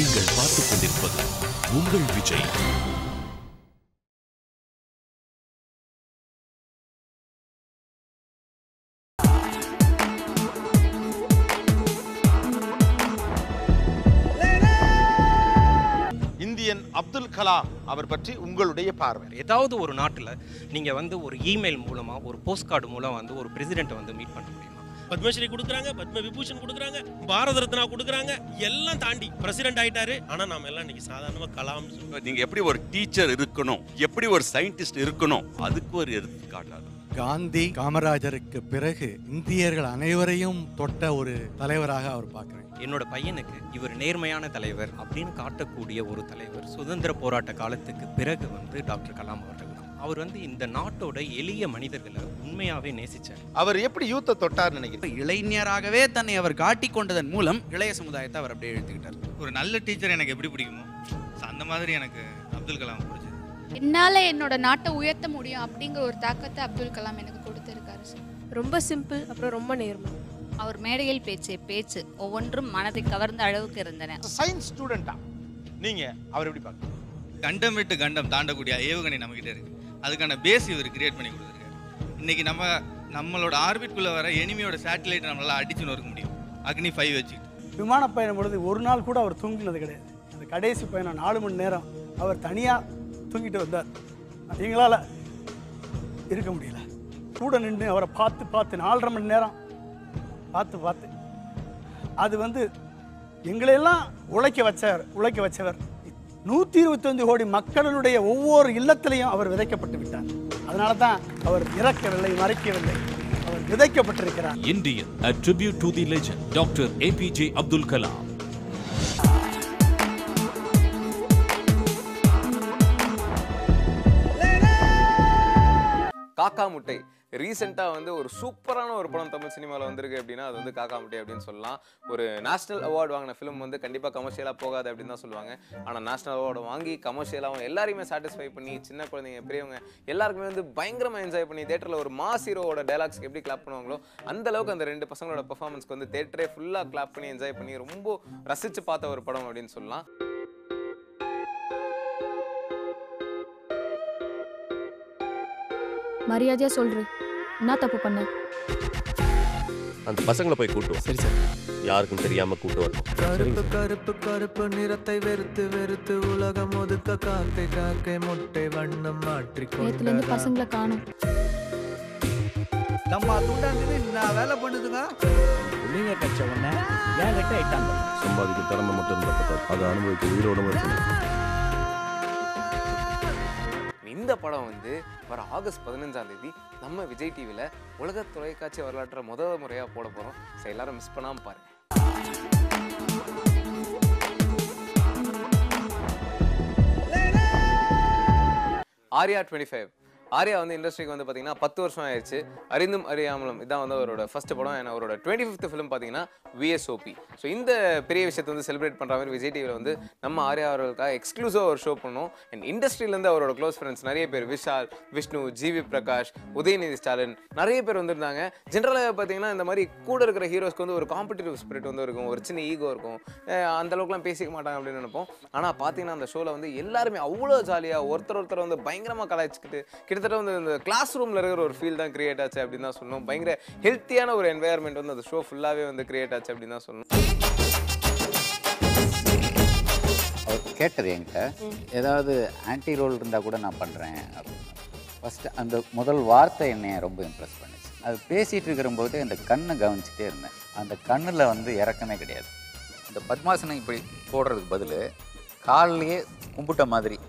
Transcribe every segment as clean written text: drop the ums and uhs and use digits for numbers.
நீங்கள் பார்த்துக் கொண்டிருப்பது உங்கள் விஜய். இந்தியன் அப்துல் கலாம் அவர் பற்றி உங்களுடைய பார்வை. ஏதாவது ஒரு நாட்டில் நீங்கள் வந்து ஒரு இமெயில் மூலமாக ஒரு போஸ்ட் கார்டு மூலம் வந்து ஒரு பிரசிடென்ட்டை வந்து மீட் பண்ண முடியுமா? பத்மஸ்ரீ கொடுக்குறாங்க, பத்ம விபூஷன் கொடுக்குறாங்க, பாரத ரத்னா கொடுக்குறாங்க, எல்லாம் தாண்டி பிரசிடென்ட் ஆயிட்டாரு. ஆனா நாம எல்லாம் இன்னைக்கு சாதாரணமா கலாம். நீங்க எப்படி ஒரு டீச்சர் இருக்கணும், எப்படி ஒரு சயின்டிஸ்ட் இருக்கணும், அதுக்கு ஒரு எடுத்துக்காட்டாது. காந்தி காமராஜருக்கு பிறகு இந்தியர்கள் அனைவரையும் தொட்ட ஒரு தலைவராக அவர் பார்க்கிறேன். என்னோட பையனுக்கு இவர் நேர்மையான தலைவர் அப்படின்னு காட்டக்கூடிய ஒரு தலைவர் சுதந்திர போராட்ட காலத்துக்கு பிறகு வந்து டாக்டர் கலாம் அவர்கள். அவர் வந்து இந்த நாட்டோட எளிய மனிதர்களை உண்மையாவே நேசிச்சார். அவர் எப்படி யூத்தை தொட்டார் நினைக்கிறேன். இளைஞராகவே தன்னை அவர் காட்டிக் கொண்டதன் மூலம் இளைய சமுதாயத்தை அவர் அப்படியே எழுத்துக்கிட்டார். ஒரு நல்ல டீச்சர் எனக்கு எப்படி பிடிக்குமோ அந்த மாதிரி எனக்கு அப்துல் கலாம் பிடிச்சது. என்னால் என்னோட நாட்டை உயர்த்த முடியும் அப்படிங்கிற ஒரு தாக்கத்தை அப்துல் கலாம் எனக்கு கொடுத்துருக்காரு சார். ரொம்ப சிம்பிள், அப்புறம் ரொம்ப நேர்மை. அவர் மேடையில் பேச்சு ஒவ்வொன்றும் மனதை கவர்ந்த அளவுக்கு இருந்தன. சயின்ஸ் ஸ்டூடெண்டா நீங்க அவர் எப்படி பார்க்க? கண்டம் விட்டு கண்டம் தாண்டக்கூடிய ஏவுகணை நம்மகிட்ட இருக்கு. அதுக்கான பேஸ் இவர் கிரியேட் பண்ணி கொடுத்துருக்காரு. இன்னைக்கு நம்மளோட ஆர்பிட்குள்ள வர எனிமியோட சேட்டலைட் நம்மளால அடிச்சு நொறுக்க முடியும். அக்னி 5 வச்சுக்கிட்டு விமான பயணம் பொழுது ஒரு நாள் கூட அவர் தூங்கினது கிடையாது. அந்த கடைசி பயணம் 4 மணி நேரம் அவர் தனியாக தூங்கிட்டு வந்தார். எங்களால் இருக்க முடியல. கூட நின்று அவரை பார்த்து 4.5 மணி நேரம் பார்த்து அது வந்து எங்களையெல்லாம் உழைக்க வச்சவர். 125 கோடி மக்களுடைய ஒவ்வொரு இல்லத்திலையும் அவர் விதைக்கப்பட்டு விட்டார். அதனால தான் அவர் இறக்கவில்லை, மறைக்கவில்லை, அவர் விதைக்கப்பட்டிருக்கிறார். Indian, a tribute to the legend, Dr. APJ Abdul Kalam. காக்கா முட்டை ரீசெண்டாக வந்து ஒரு சூப்பரான ஒரு படம் தமிழ் சினிமாவில் வந்திருக்கு அப்படின்னா அது வந்து காக்கா முட்டை அப்படின்னு சொல்லலாம். ஒரு நேஷனல் அவார்டு வாங்கின ஃபிலிம் வந்து கண்டிப்பாக கமர்ஷியலாக போகாது அப்படின்னு தான் சொல்லுவாங்க. ஆனால் நேஷனல் அவார்டு வாங்கி கமர்ஷியலாகவும் எல்லாரையுமே சாட்டிஸ்ஃபை பண்ணி சின்ன குழந்தைங்க பெரியவங்க எல்லாருக்குமே வந்து பயங்கரமாக என்ஜாய் பண்ணி தேட்டரில் ஒரு மாஸ் ஹீரோவோட டைலாக்ஸ்க்கு எப்படி கிளாப் பண்ணுவாங்களோ அந்த அளவுக்கு அந்த 2 பசங்களோட பெர்ஃபார்மன்ஸ்க்கு வந்து தேட்டரே ஃபுல்லாக கிளாப் பண்ணி என்ஜாய் பண்ணி ரொம்ப ரசித்து பார்த்த ஒரு படம் அப்படின்னு சொல்லலாம். மரியாதையா சொல்றேன், என்ன தப்பு பண்ண? அந்த பசங்களை போய் கூட்டுவோம். சரி சார், யாருக்கும் தெரியாம கூட்டு வரணும். கருப்பு கருப்பு கருப்பு நிறத்தை வெறுத்து வெறுத்து உலகம் ஒதுக்க காக்கை காக்கை முட்டை வண்ணம் மாற்றிக்கொண்டு பசங்களை காணும். நம்ம தூண்டாந்து நான் வேலை பண்ணுதுங்க. புள்ளிங்க கட்ச உடனே ஏன் கிட்ட இட்டாங்க. சம்பாதிக்க திறமை மட்டும் இருந்தால் அதை அனுபவிக்க உயிரோட இருக்கணும். இந்த படம் வந்து வர ஆகஸ்ட் 15ஆம் தேதி நம்ம விஜய் டிவியில் உலக தொலைக்காட்சி வரலாற்றை முதல் முறையாக போட போகிறோம். ஸோ எல்லாரும் மிஸ் பண்ணாமல் பாருங்கள். ஆர்யா 25 ஆர்யா வந்து இண்டஸ்ட்ரிக்கு வந்து பார்த்தீங்கன்னா 10 வருஷம் ஆயிடுச்சு. அறிந்தும் அறியாமலும் இதான் வந்து அவரோட ஃபர்ஸ்ட் படம். ஏன்னா அவரோட 25th ஃபிலிம் பார்த்தீங்கன்னா VSOP. ஸோ இந்த பெரிய விஷயத்தை வந்து செலிப்ரேட் பண்ணுற மாதிரி விஜய் டிவியில் வந்து நம்ம ஆர்யா அவர்களுக்காக எக்ஸ்க்ளூசிவாக ஒரு ஷோ பண்ணோம். அண்ட் இண்டஸ்ட்ரியிலேருந்து அவரோட க்ளோஸ் ஃப்ரெண்ட்ஸ் நிறைய பேர், விஷால், விஷ்ணு, ஜிவி பிரகாஷ், உதயநிதி ஸ்டாலின் நிறைய பேர் வந்திருந்தாங்க. ஜென்ரலாக பார்த்தீங்கன்னா இந்த மாதிரி கூட இருக்கிற ஹீரோஸ்க்கு வந்து ஒரு காம்படிட்டிவ் ஸ்பிரிட் வந்து இருக்கும், ஒரு சின்ன ஈகோ இருக்கும், அந்த அளவுக்குலாம் பேசிக்க மாட்டாங்க அப்படின்னு நினைப்போம். ஆனால் பார்த்தீங்கன்னா அந்த ஷோவில் வந்து எல்லாருமே அவ்வளோ ஜாலியாக ஒருத்தர் வந்து பயங்கரமாக கலாய்ச்சிக்கிட்டு கிட்டத்தட்ட வந்து இந்த கிளாஸ் ரூமில் இருக்கிற ஒரு ஃபீல் தான் கிரியேட் ஆச்சு அப்படின்னு தான் சொன்னோம். பயங்கர ஹெல்த்தியான ஒரு என்வாயர்மெண்ட் வந்து அந்த ஷோ ஃபுல்லாகவே வந்து கிரியேட் ஆச்சு அப்படின்னு தான் சொன்னோம். அவர் கேட்டது என்கிட்ட ஏதாவது ஆன்டி ரோல் இருந்தால் கூட நான் பண்ணுறேன் அப்படின்னு. ஃபஸ்ட்டு அந்த முதல் வார்த்தை என்னை ரொம்ப இம்ப்ரெஸ் பண்ணிச்சு. அது பேசிகிட்டு இருக்கிறபோது அந்த கண்ணை கவனிச்சுட்டே இருந்தேன். அந்த கண்ணில் வந்து இறக்கமே கிடையாது. இந்த பத்மாசனம் இப்படி போடுறதுக்கு பதில் காலிலேயே கும்பிட்ட மாதிரி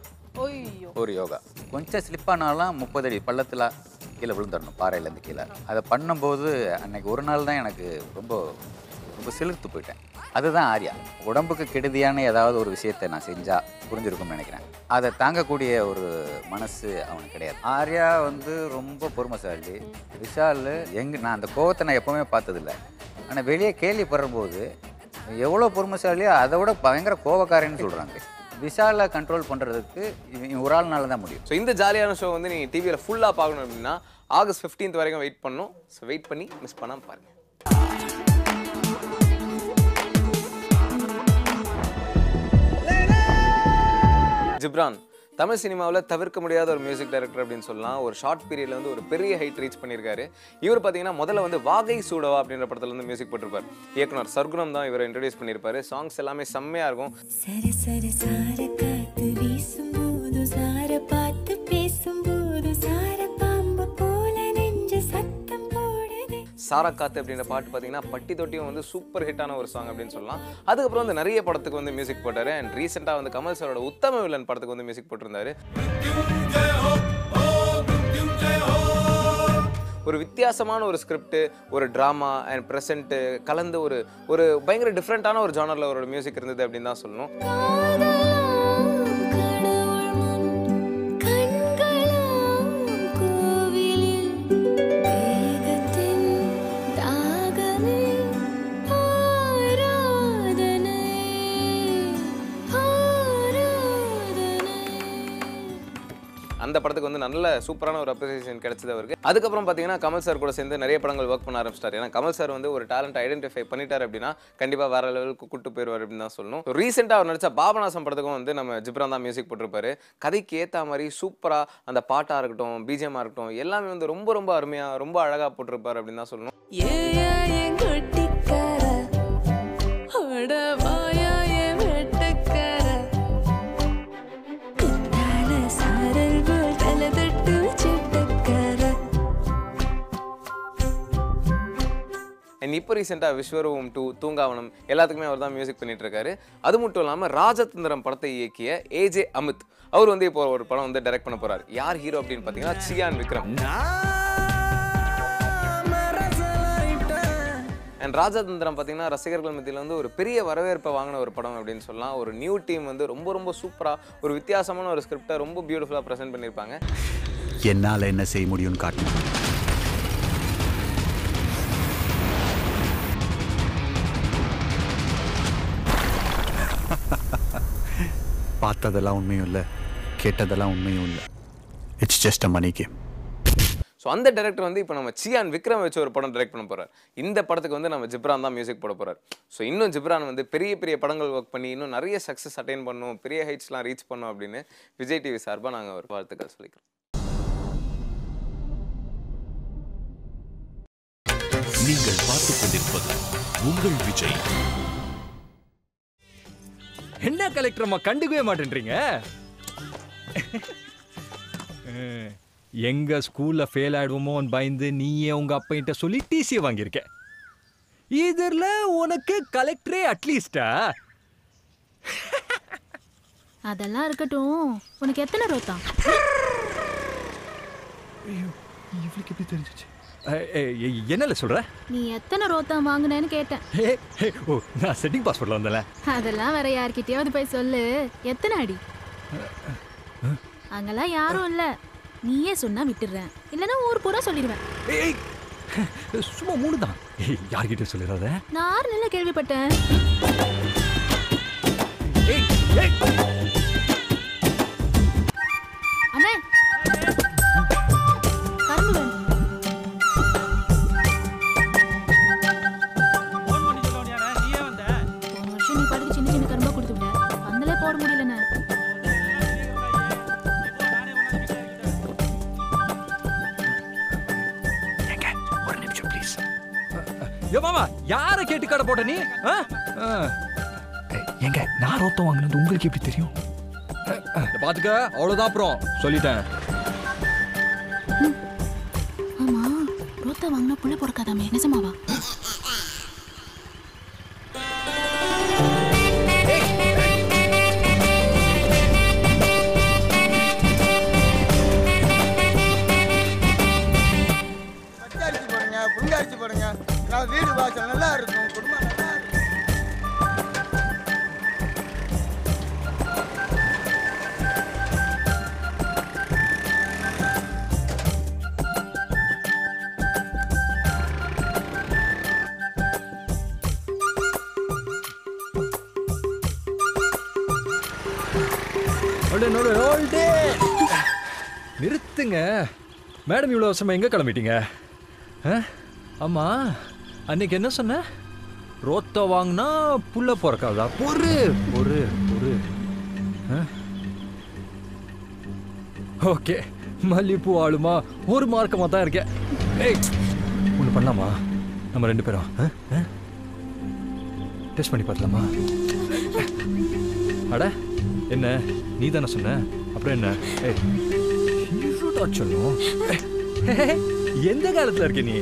ஒரு யோகா. கொஞ்சம் ஸ்லிப்பானாலும் 30 அடி பள்ளத்தில் கீழே விழுந்துடணும், பாறையிலேருந்து கீழே. அதை பண்ணும்போது அன்னைக்கு ஒரு நாள் தான் எனக்கு ரொம்ப ரொம்ப சிலிர்த்து போயிட்டேன். அதுதான் ஆர்யா. உடம்புக்கு கெடுதியான ஏதாவது ஒரு விஷயத்தை நான் செஞ்சால் புரிஞ்சிருக்கும்னு நினைக்கிறேன். அதை தாங்கக்கூடிய ஒரு மனசு அவனுக்கு கிடையாது. ஆர்யா வந்து ரொம்ப பொறுமைசாலி. விஷால் நான் அந்த கோவத்தை நான் எப்போவுமே பார்த்ததில்லை. ஆனால் வெளியே கேள்விப்படுறபோது எவ்வளோ பொறுமைசாலியோ அதை விட பயங்கர கோபக்காரன்னு சொல்கிறாங்க. விஷாலை கண்ட்ரோல் பண்ணுறதுக்கு ஒரு ஆள்னால தான் முடியும். ஸோ இந்த ஜாலியான ஷோ வந்து நீங்கள் டிவியில் ஃபுல்லாக பார்க்கணும் அப்படின்னா ஆகஸ்ட் 15th வரைக்கும் வெயிட் பண்ணணும். ஸோ வெயிட் பண்ணி மிஸ் பண்ணாமல் பாருங்கள். ஜிப்ரான் தமிழ் சினிமாவில் தவிர்க்க முடியாத ஒரு மியூசிக் டைரக்டர் அப்படின்னு சொல்லலாம். ஒரு ஷார்ட் பீரியட்ல வந்து ஒரு பெரிய ஹைட் ரீச் பண்ணியிருக்காரு. இவர் பார்த்தீங்கன்னா முதல்ல வந்து வாகை சூடவா அப்படின்ற படத்துல வந்து மியூசிக் போட்டிருப்பார். இயக்குனர் சர்க்குணம் தான் இவரை இன்ட்ரடியூஸ் பண்ணியிருப்பாரு. சாங்ஸ் எல்லாமே செம்மையா இருக்கும். சாரா காத்து அப்படின்ற பாட்டு பார்த்தீங்கன்னா பட்டி தொட்டியும் வந்து சூப்பர் ஹிட்டான ஒரு சாங் அப்படின்னு சொல்லலாம். அதுக்கப்புறம் வந்து நிறைய படத்துக்கு வந்து மியூசிக் போட்டாரு. அண்ட் ரீசெண்டாக வந்து கமல் சாரோட உத்தம வில்லன் படத்துக்கு வந்து மியூசிக் போட்டிருந்தாரு. ஒரு வித்தியாசமான ஒரு ஸ்கிரிப்ட், ஒரு ட்ராமா அண்ட் ப்ரெசென்ட் கலந்து ஒரு பயங்கர டிஃப்ரெண்ட்டான ஒரு ஜானரில் ஒரு மியூசிக் இருந்தது அப்படின்னு தான் சொல்லணும். அந்த படத்துக்கு வந்து நல்ல சூப்பரான ஒரு அப்ரிசியேஷன் கிடைச்சது அவருக்கு. அதுக்கப்புறம் பார்த்தீங்கன்னா கமல் சார் கூட சேர்ந்து நிறைய படங்கள் ஒர்க் பண்ண ஆரம்பிச்சிட்டார். ஏன்னா கமல் சார் வந்து ஒரு டேலண்ட் ஐடென்டிஃபை பண்ணிட்டார் அப்படின்னா கண்டிப்பாக வேற லெவலுக்கு கூட்டு போயிடுவார் அப்படின்னு தான் சொல்லணும். ரீசெண்டாக அவர் நடிச்ச பாபநாசம் படத்துக்கும் வந்து நம்ம ஜிப்ரான் தான் மியூசிக் போட்டிருப்பாரு. கதைக்கு ஏற்ற மாதிரி சூப்பராக அந்த பாட்டாக இருக்கட்டும், பிஜிஎம்மாக இருக்கட்டும், எல்லாமே வந்து ரொம்ப ரொம்ப அருமையாக ரொம்ப அழகாக போட்டிருப்பார் அப்படின்னு தான் சொல்லணும். இப்போ ரீசெண்டாக விஸ்வரூபம் 2, தூங்காவனம் எல்லாத்துக்குமே அவர் தான் மியூசிக் பண்ணிட்டு இருக்காரு. அது மட்டும் இல்லாமல் ராஜதந்திரம் படத்தை இயக்கிய ஏஜே அமித் அவர் வந்து இப்போ ஒரு படம் வந்து டைரக்ட் பண்ண போறாரு. யார் ஹீரோ அப்படின்னு பார்த்தீங்கன்னா சியான் விக்ரம். அண்ட் ராஜதந்திரம் பார்த்தீங்கன்னா ரசிகர்கள் மத்தியில் வந்து ஒரு பெரிய வரவேற்பை வாங்கின ஒரு படம் அப்படின்னு சொல்லலாம். ஒரு நியூ டீம் வந்து ரொம்ப ரொம்ப சூப்பராக ஒரு வித்தியாசமான ஒரு ஸ்கிரிப்டை ரொம்ப பியூட்டிஃபுல்லாக ப்ரெசென்ட் பண்ணியிருப்பாங்க. என்னால் என்ன செய்ய முடியும்னு காட்டணும். பார்த்ததெல்லாம் உண்மையும் இல்லை, கேட்டதெல்லாம் உண்மையும் இல்லை. It's just a money game. So அந்த டைரக்டர் வந்து இப்போ நம்ம சியான் விக்ரம் வச்சு ஒரு படம் டைரக்ட் பண்ண போறார். இந்த படத்துக்கு வந்து நம்ம ஜிப்ரான் தான் மியூசிக் போட போறார். ஸோ இன்னும் ஜிப்ரான் வந்து பெரிய பெரிய படங்கள் ஒர்க் பண்ணி இன்னும் நிறைய சக்ஸஸ் அட்டைன் பண்ணும், பெரிய ஹைட்ஸ்லாம் ரீச் பண்ணும் அப்படின்னு விஜய் டிவி சார்பாக நாங்கள் ஒரு வாழ்த்துக்கள் சொல்லிக்கிறோம். நீங்கள் பார்த்துக் கொண்டிருப்பது உங்கள் விஜய். என்ன கலெக்டர் அம்மா கண்டுக்கவே மாட்டேன்றீங்க? எங்க ஸ்கூல்ல ஃபெயில் ஆயிடுவோமோன்னு பயந்து நீயே உங்க அப்பா சொல்லி டிசி வாங்கியிருக்க. இதுல உனக்கு கலெக்டரே அட்லீஸ்டா? அதெல்லாம் இருக்கட்டும், உனக்கு எத்தனை ரோத்தா? இவளுக்கு எப்படி தெரிஞ்சிச்சு? என்னல சொல்ற? நீ எத்தனை ரோத்தா வாங்குனேன்னு கேட்டேன். ஓ, நான் செட்டிங் பாஸ்வேர்ட்ல வந்தல. அதெல்லாம் வேற யார்கிட்டயாவது போய் சொல்லு. எத்தனை அடி? அங்கெல்லாம் யாரும் இல்ல, நீயே சொன்னா விட்டுறேன், இல்லனா ஊர் பூரா சொல்லிடுவேன். சும்மா 3 தான். யார்கிட்ட சொல்லிடாத. நான் நல்ல கேள்விப்பட்டேன். அண்ணே கரும்பு நீ பாட்டுக்கு சின்ன சின்ன கரும்பா கொடுத்து விட, அந்தலே போட முடியலண்ணே. ஒரு நிமிஷம் ப்ளீஸ். யோ மாமா, யார கேட்டு கடை போட்ட நீ? எங்க நான் ரோத்தம் வாங்கினது உங்களுக்கு எப்படி தெரியும்? பாத்துக்க, அவ்வளவுதான். அப்புறம் சொல்லிட்டேன். ஆமா, ரோத்தா வாங்கினா புள்ள பொறுக்காதாமே, நிஜமாவா? புரியாச்சு பாருங்க, வீடு வாசல் நல்லா இருக்கும், குடும்பம் நல்லா இருக்கும். நிறுத்துங்க மேடம், இவ்வளோ வருஷமா எங்க கிளம்பிட்டீங்க? ஆமா, அன்னைக்கு என்ன சொன்ன? ரோத்த வாங்கினா புள்ள பிறக்காதா? பொறு பொறு பொறு. ஓகே, மல்லிப்பூ ஆளுமா ஒரு மார்க்கமாக தான் இருக்கேன். ஏய், ஒன்று பண்ணலாமா? நம்ம 2 பேரும் டெஸ்ட் பண்ணி பார்க்கலாமா? அட என்ன, நீ தானே சொன்ன, அப்புறம் என்ன? சொல்லும். எந்த காலத்தில் இருக்க நீ?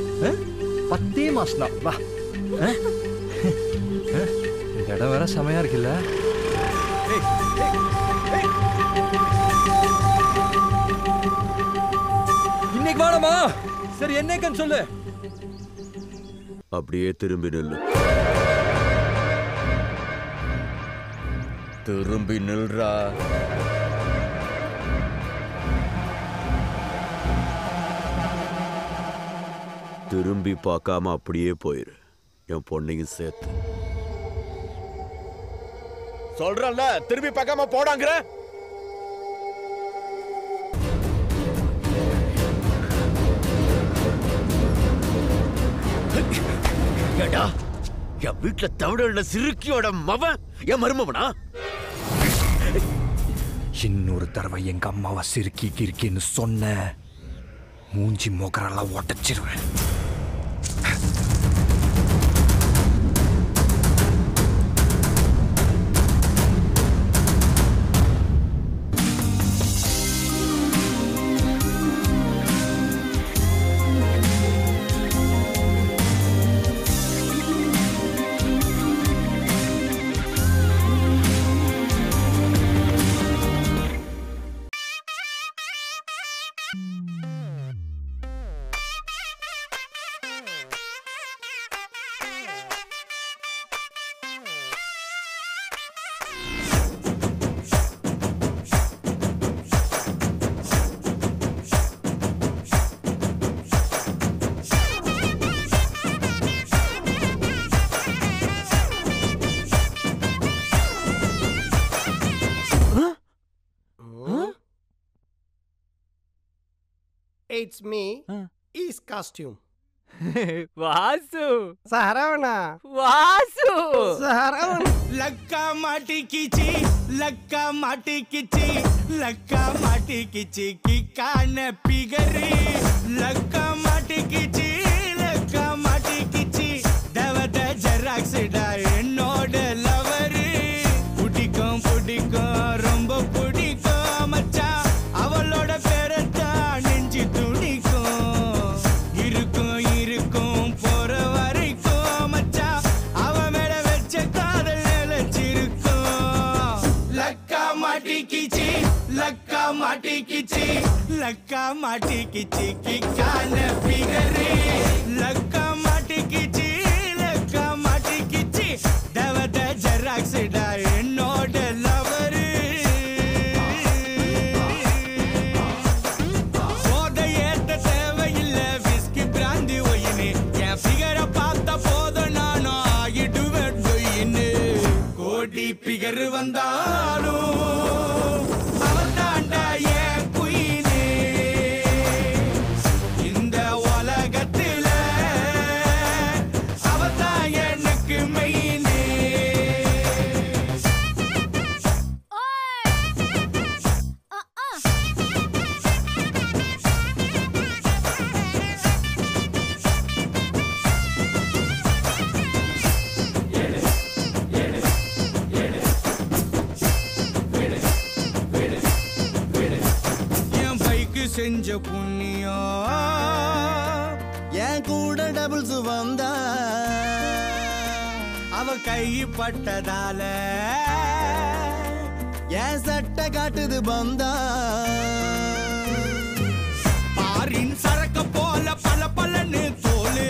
10 மாசம் தான். வா, இந்த இடம் வேற செமையா இருக்குல்ல? இன்னைக்கு வாடமா. சரி, என்னைக்குன்னு சொல்லு. அப்படியே திரும்பி நில்லு. திரும்பி நில்றா. திரும்பி பார்க்காம அப்படியே போயிரு, என் பொண்ணையும் சேர்த்து. சொல்றல்ல, திரும்பி பார்க்காம போடாங்கற. ஏடா, என் வீட்டுல தவிட சிறுக்கியோட மவன் என் மருமவனா? இன்னொரு தடவை எங்க அம்மாவை சிறுக்கி கிறுக்கின்னு சொன்ன, மூஞ்சி மோக்கரெல்லாம் ஒட்டச்சிருவேன். It's me. Is costume. Vasu. Saravana. Vasu. Saravana. லக்கா மாட்டி கிச்சி, லக்கா மாட்டி கிச்சி, லக்கா மாட்டி கிச்சி கிக்கான பிகரி. லக்கா மாட்டி கிச்சி, லக்கா மாட்டி கிச்சி, தவத ஜெராக்ஸ்டா என்னோட லவரு. பிடிக்கும் பிடிக்கும் ரொம்ப பிடிக்கும் மச்சான், அவளோட பேரத்தான் நெஞ்சு துணிக்கும். இருக்கும் இருக்கும் போற வரைக்கும் மச்சான், அவன் மேல வச்ச காதல் நிலைச்சிருக்கும். லக்கா மாட்டிக்கிச்சி, லக்கா மாட்டிக்கிச்சி, லக்கா மாட்டிக்கிச்சி கிக்கான பிகரி. லக்கா மாட்டிக்கிச்சி, லக்கா மாட்டிக்கிச்சி, தவத ஜெராக்ஸ்டா என்னோட லவரு. போதை ஏத்த தேவையில்லை, விஸ்கி பிராந்தி ஒயினு, என் பிகரை பார்த்த போதும் நானும் ஆகிடுவேன் டொயின்னு. கோடி பிகர் வந்தாலும் அவன் தாண்டா என் குயினு. இந்த உலகத்துல அவன் தான் எனக்கு மெயினு. என் பைக்கு செஞ்ச புண்ணியம் என் கூட டபுள்ஸ் வந்தா, அவ கை பட்டதால என் சட்டை காட்டுது பந்தா. பாரின் சரக்க போல பல பலன்னு தோலு,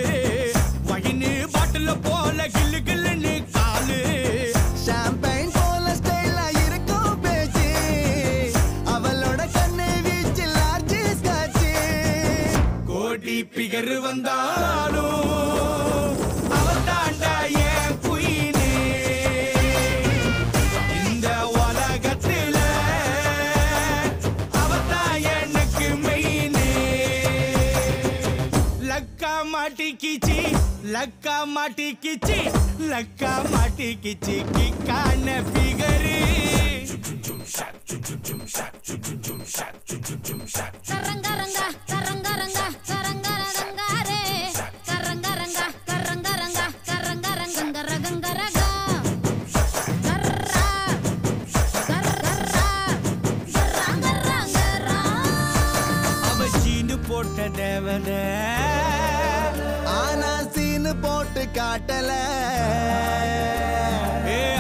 வயின்னு பாட்டில போல கில்லு கில்லுன்னு காலு. ஷாம்பைன் போல ஸ்டைலா இருக்கும் பேச்சு, அவளோட கண்ணு வீச்சு லார்ஜ் ஸ்காட்ச். கோடி பிகர் வந்தாலும் அவன் தாண்டா என் குயினு. இந்த உலகத்துல அவன் தான் எனக்கு மெயினு. லக்கா மாட்டிக்கிச்சி, லக்கா மாட்டிக்கிச்சி, லக்கா மாட்டிக்கிச்சி கிக்கான பிகரு. மாட்டல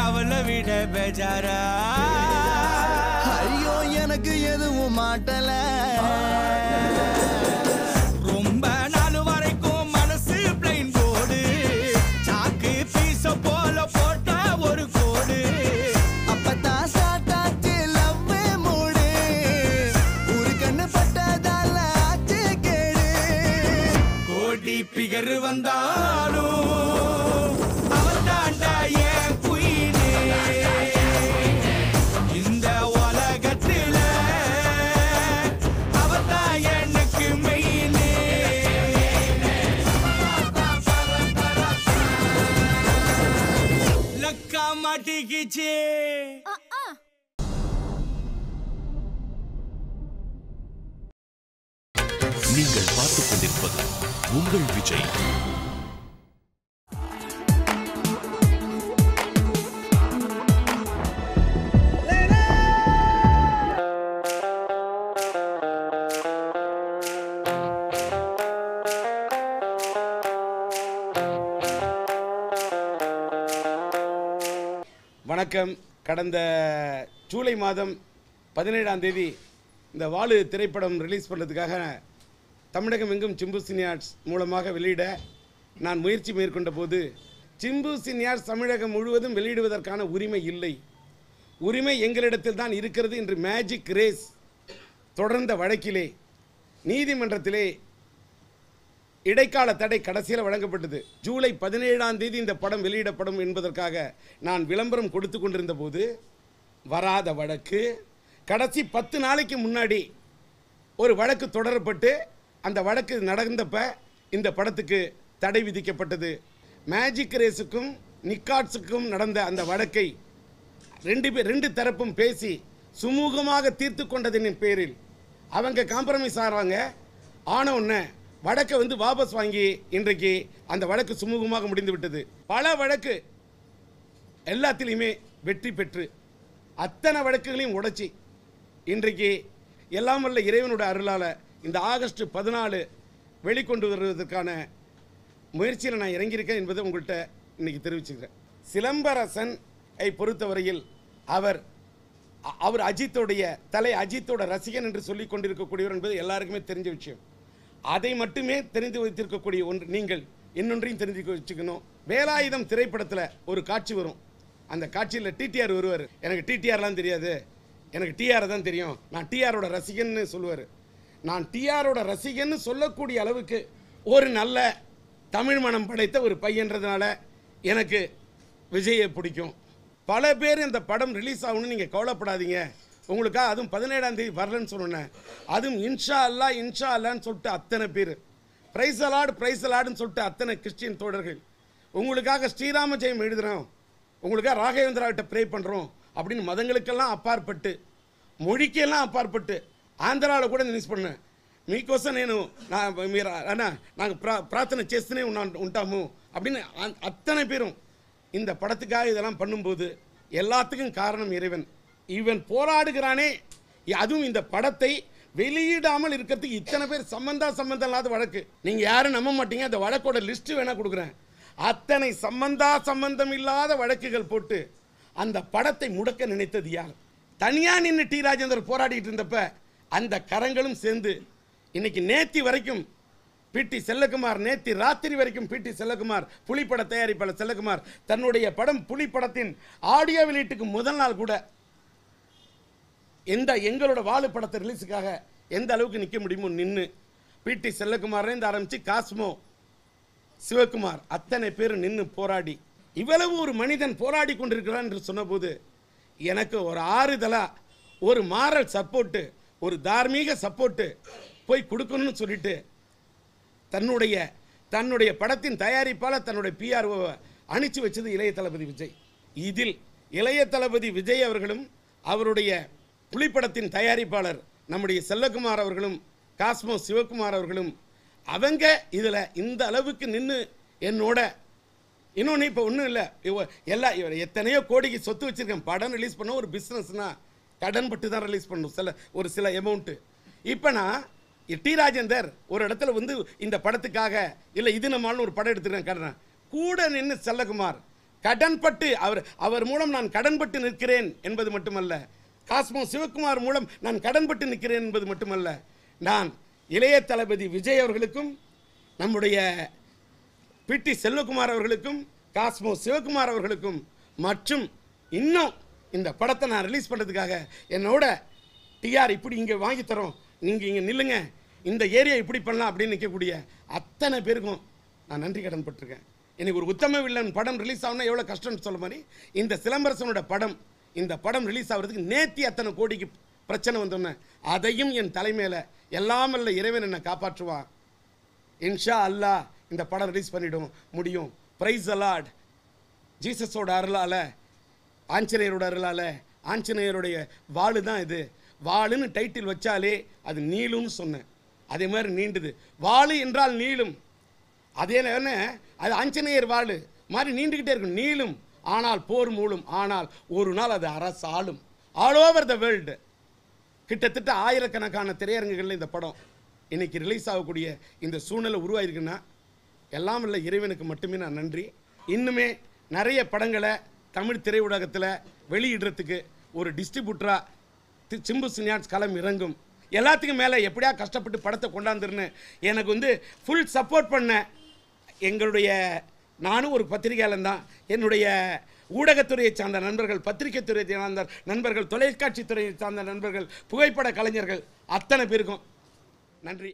அவளை விட பேஜாரா ஐயோ எனக்கு எதுவும் மாட்டல ரொம்ப நாள் வரைக்கும் மனசு பிளைன் போடு சாக்கு பீச போல போட்ட ஒரு கோடு அப்பதான் சாட்டாச்சு லவ் மூடு ஒரு கண்ணு பட்டதால ஆச்சு கேடு கோடி பிகர் வந்தாலும் அவள் தாண்டா ஏன் குயினே இந்த உலகத்துல அவதான் எனக்கு மெயினே லக்கா மாட்டிக்கிச்சே நீங்கள் பார்த்துக் கொண்டிருப்பது உங்கள் விஜய். வணக்கம். கடந்த ஜூலை மாதம் 17ஆம் தேதி இந்த வாலு திரைப்படம் ரிலீஸ் பண்ணுறதுக்காக தமிழகம் எங்கும் சிம்பு சினியார்ட்ஸ் மூலமாக வெளியிட நான் முயற்சி மேற்கொண்ட போது சிம்பு சினியார்ட்ஸ் தமிழகம் முழுவதும் வெளியிடுவதற்கான உரிமை இல்லை, உரிமை எங்களிடத்தில் தான் இருக்கிறது என்று மேஜிக் ரேஸ் தொடர்ந்த வழக்கிலே நீதிமன்றத்திலே இடைக்கால தடை கடைசியில் வழங்கப்பட்டது. ஜூலை 17ஆம் தேதி இந்த படம் வெளியிடப்படும் என்பதற்காக நான் விளம்பரம் கொடுத்து கொண்டிருந்த போது வராத வழக்கு கடைசி 10 நாளைக்கு முன்னாடி ஒரு வழக்கு தொடரப்பட்டு அந்த வழக்கு நடந்தப்ப இந்த படத்துக்கு தடை விதிக்கப்பட்டது. மேஜிக் ரேஸுக்கும் நிக்காட்ஸுக்கும் நடந்த அந்த வழக்கை ரெண்டு தரப்பும் பேசி சுமூகமாக தீர்த்து கொண்டதின் பேரில் அவங்க காம்ப்ரமைஸ் ஆகிறாங்க. ஆன உடனே வழக்கை வாபஸ் வாங்கி இன்றைக்கு அந்த வழக்கு சுமூகமாக முடிந்து விட்டது. பல வழக்கு எல்லாத்திலையுமே வெற்றி பெற்று அத்தனை வழக்குகளையும் உடைச்சி இன்றைக்கு எல்லாம் வல்ல இறைவனோட அருளால் இந்த ஆகஸ்ட் 14 வெளிக்கொண்டு வருவதற்கான முயற்சியில் நான் இறங்கியிருக்கேன் என்பதை உங்கள்கிட்ட இன்னைக்கு தெரிவிச்சுக்கிறேன். சிலம்பரசனை பொறுத்தவரையில் அவர் அஜித்தோடைய அஜித்தோட ரசிகன் என்று சொல்லிக் கொண்டிருக்கக்கூடியவர் என்பது எல்லாருக்குமே தெரிஞ்ச விஷயம். அதை மட்டுமே தெரிந்து வைத்திருக்கக்கூடிய ஒன்று நீங்கள் இன்னொன்றையும் தெரிஞ்சு வச்சுக்கணும். வேலாயுதம் திரைப்படத்தில் ஒரு காட்சி வரும். அந்த காட்சியில் டிடிஆர் வருவார். எனக்கு டிடிஆர்லாம் தெரியாது, எனக்கு டிஆர் தான் தெரியும், நான் டிஆரோட ரசிகன்னு சொல்லுவார். நான் டிஆரோட ரசிகன்னு சொல்லக்கூடிய அளவுக்கு ஒரு நல்ல தமிழ் மனம் படைத்த ஒரு பையன்றதுனால எனக்கு விஜயை பிடிக்கும். பல பேர் இந்த படம் ரிலீஸ் ஆகணும்னு நீங்கள் கவலைப்படாதீங்க, உங்களுக்காக அதுவும் 17ஆம் தேதி வரலன்னு சொன்னேன். அதுவும் இன்ஷா அல்லான்னு சொல்லிட்டு அத்தனை பேர் பிரைஸ் அலாடுன்னு சொல்லிட்டு அத்தனை கிறிஸ்டியன் தோழர்கள் உங்களுக்காக ஸ்ரீராம ஜெயம் எழுதுகிறோம், உங்களுக்காக ராகவேந்திராவிட்ட ப்ரே பண்ணுறோம் அப்படின்னு மதங்களுக்கெல்லாம் அப்பாற்பட்டு மொழிக்கெல்லாம் அப்பாற்பட்டு ఆంధ్రాలో కూడా నేను ఇష్టపడినా మీకోసం నేను మీరు అన్న నాకు ప్రార్థన చేస్తూనే ఉంటాము அப்படின்னு அத்தனை பேரும் இந்த படத்துக்காக இதெல்லாம் பண்ணும்போது எல்லாத்துக்கும் காரணம் இறைவன். இவன் போராடுகிறானே, அதுவும் இந்த படத்தை வெளியிடாமல் இருக்கிறதுக்கு இத்தனை பேர் சம்பந்தம் இல்லாத வழக்கு. நீங்கள் யாரும் நம்ப மாட்டீங்க, அந்த வழக்கோட லிஸ்ட்டு வேணால் கொடுக்குறேன். அத்தனை சம்பந்தம் இல்லாத வழக்குகள் போட்டு அந்த படத்தை முடக்க நினைத்தது யார்? தனியாக நின்று டி ராஜேந்தர் போராடிட்டு இருந்தப்ப அந்த கரங்களும் சேர்ந்து இன்னைக்கு நேத்தி வரைக்கும் பிடி செல்லகுமார், நேத்தி ராத்திரி வரைக்கும் பிடி செல்லகுமார், புலிப்பட தயாரிப்பாளர் செல்லகுமார் தன்னுடைய படம் புலிப்படத்தின் ஆடியோ வெளியீட்டுக்கு முதல் நாள் கூட எங்களோட வாழு படத்தை ரிலீஸுக்காக எந்த அளவுக்கு நிற்க முடியுமோ நின்று பிடி செல்லகுமார்லேருந்து ஆரம்பித்து காஸ்மோ, சிவகுமார் அத்தனை பேர் நின்று போராடி இவ்வளவு ஒரு மனிதன் போராடி கொண்டிருக்கிறான் என்று சொன்னபோது எனக்கு ஒரு ஆறுதலாக ஒரு மாரல் சப்போர்ட்டு, ஒரு தார்மீக சப்போர்ட்டு போய் கொடுக்கணும்னு சொல்லிட்டு தன்னுடைய படத்தின் தயாரிப்பால் தன்னுடைய பிஆர்ஓவை அனுப்பிச்சு வச்சது இளைய தளபதி விஜய். இதில் இளைய தளபதி விஜய் அவர்களும் அவருடைய புலிப்படத்தின் தயாரிப்பாளர் நம்முடைய செல்லகுமார் அவர்களும் காஸ்மோ சிவகுமார் அவர்களும் அவங்க இதில் இந்த அளவுக்கு நின்று என்னோட இன்னொன்று இப்போ ஒன்றும் இல்லை, இவர் எத்தனையோ கோடிக்கு சொத்து வச்சுருக்கேன். படம் ரிலீஸ் பண்ண ஒரு பிஸ்னஸ்னால் கடன் பட்டு தான் ரிலீஸ் பண்ணணும் சில அமௌண்ட்டு. இப்போ நான் டி ராஜேந்தர் ஒரு இடத்துல இந்த படத்துக்காக இல்லை இது நம்மளாலும் ஒரு படம் எடுத்துருக்கேன் கடன் கூட நின்று செல்லகுமார் கடன்பட்டு அவர் மூலம் நான் கடன்பட்டு நிற்கிறேன் என்பது மட்டுமல்ல, காஸ்மோ சிவகுமார் மூலம் நான் கடன்பட்டு நிற்கிறேன் என்பது மட்டுமல்ல, நான் இளைய தளபதி விஜய் அவர்களுக்கும் நம்முடைய பிடி செல்வகுமார் அவர்களுக்கும் காஸ்மோ சிவகுமார் அவர்களுக்கும் மற்றும் இன்னும் இந்த படத்தை நான் ரிலீஸ் பண்ணுறதுக்காக என்னோட டிஆர் இப்படி இங்கே வாங்கி தரோம், நீங்கள் இங்கே நில்லுங்க, இந்த ஏரியா இப்படி பண்ணலாம் அப்படின்னு நிற்கக்கூடிய அத்தனை பேருக்கும் நான் நன்றி கடன் பட்டிருக்கேன். எனக்கு ஒரு உத்தம வில்லன் படம் ரிலீஸ் ஆகுனா எவ்வளோ கஷ்டம்னு சொல்ல மாதிரி இந்த சிலம்பரசனோட படம், இந்த படம் ரிலீஸ் ஆகிறதுக்கு நேத்தி அத்தனை கோடிக்கு பிரச்சனை வந்தோன்னே அதையும் என் தலைமையில் எல்லாம் இல்லை இறைவன் என்னை காப்பாற்றுவான். இன்ஷா அல்லாஹ் இந்த படம் ரிலீஸ் பண்ணிடும் முடியும். Price allot. ஜீசஸோட அருளால், ஆஞ்சநேயரோட அருளால், ஆஞ்சநேயருடைய வாளு தான் இது. வாளுன்னு டைட்டில் வச்சாலே அது நீளும்னு சொன்னேன், அதே மாதிரி நீண்டுது. வாளு என்றால் நீளும், அதே அது ஆஞ்சநேயர் வாளு மாதிரி நீண்டுக்கிட்டே இருக்கும், நீளும். ஆனால் போர் மூலும், ஆனால் ஒரு நாள் அது அரசாளும். All over the world. கிட்டத்தட்ட ஆயிரக்கணக்கான திரையரங்குகளில் இந்த படம் இன்னைக்கு ரிலீஸ் ஆகக்கூடிய இந்த சூழ்நிலை உருவாயிருக்குன்னா எல்லாம் இல்லை இறைவனுக்கு மட்டுமே நான் நன்றி. இன்னுமே நிறைய படங்களை தமிழ் திரையுலகத்தில் வெளியிடுறதுக்கு ஒரு டிஸ்ட்ரிபியூட்டராக சிம்பு சினியாட்ஸ் களம் இறங்கும். எல்லாத்துக்கும் மேலே எப்படியா கஷ்டப்பட்டு படத்தை கொண்டாந்துருன்னு எனக்கு ஃபுல் சப்போர்ட் பண்ண எங்களுடைய, நானும் ஒரு பத்திரிகையாளன் தான், என்னுடைய ஊடகத்துறையை சார்ந்த நண்பர்கள், பத்திரிகை துறையை சார்ந்த நண்பர்கள், தொலைக்காட்சி துறையை சார்ந்த நண்பர்கள், புகைப்பட கலைஞர்கள் அத்தனை பேருக்கும் நன்றி.